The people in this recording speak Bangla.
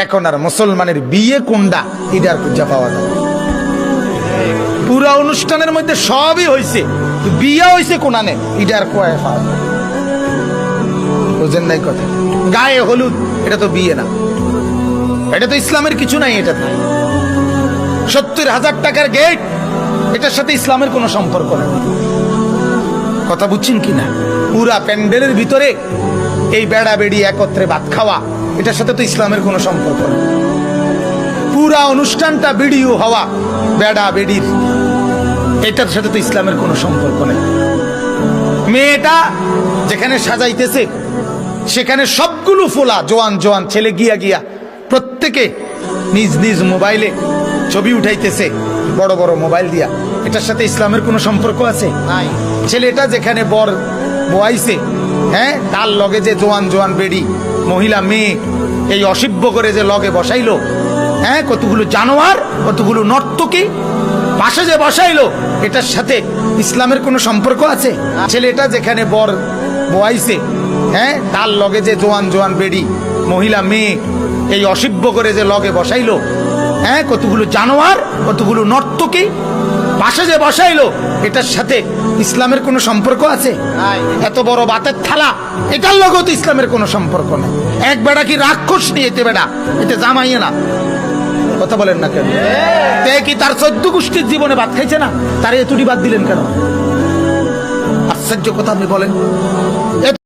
এখন আর মুসলমানের বিয়ে কোনটা এটার খুঁজে পাওয়া যায়। পুরা অনুষ্ঠানের মধ্যে সবই হয়েছে, বিয়ে হয়েছে কোনানে এটার কয়ে পাওয়া যায়। বুঝেন নাই কথা? গায়ে হলুদ এটা তো বিয়ে না, এটা তো ইসলামের কিছু নাই। এটা 70,000 টাকার গেট, এটার সাথে ইসলামের কোনো সম্পর্ক নেই। কথা বুঝছেন কিনা? পুরা প্যান্ডেলের ভিতরে এই বেড়া বেড়ি একত্রে ভাত খাওয়া, এটার সাথে তো ইসলামের কোনো সম্পর্ক নেই। পুরা অনুষ্ঠানটা ভিডিও হওয়া বেড়া বেড়ির, এটার সাথে তো ইসলামের কোনো সম্পর্ক নেই। মেয়েটা যেখানে সাজাইতেছে সেখানে সবগুলো ফোলা জোয়ান জোয়ান ছেলে গিয়া গিয়া প্রত্যেকে নিজ নিজ মোবাইলে ছবি উঠাইতেছে, বড় বড় মোবাইল দিয়া। এটার সাথে ইসলামের কোনো সম্পর্ক আছে? নাই। ছেলেটা যেখানে বর বয়াইছে, হ্যাঁ, তার লগে যে জোয়ান জোয়ান বেড়ি মহিলা মেয়ে এই অসভ্য করে যে লগে বসাইলো, হ্যাঁ, কতগুলো জানোয়ার, কতগুলো নর্তকী পাশে যে বসাইলো, এটার সাথে ইসলামের কোনো সম্পর্ক আছে? ছেলেটা যেখানে বর বয়াইছে, হ্যাঁ, তার লগে যে জোয়ান জোয়ান বেড়ি মহিলা মেয়ে এই অসভ্য করে যে লগে বসাইলো, হ্যাঁ, কতগুলো জানোয়ার, কতগুলো নর্তকী পাশে যে বসাইলো, এটার সাথে ইসলামের কোনো সম্পর্ক আছে? এত বড় বাতের থালা, এটার লগেও তো ইসলামের কোনো সম্পর্ক নেই। এক বেড়া কি রাক্ষস নিয়ে, এতে বেড়া এতে জামাইয়ে না। কথা বলেন না কেন? কি তার 14 গোষ্ঠীর জীবনে ভাত খাইছে না? তার এতুটি বাদ দিলেন কেন? আশ্চর্য কথা আপনি বলেন।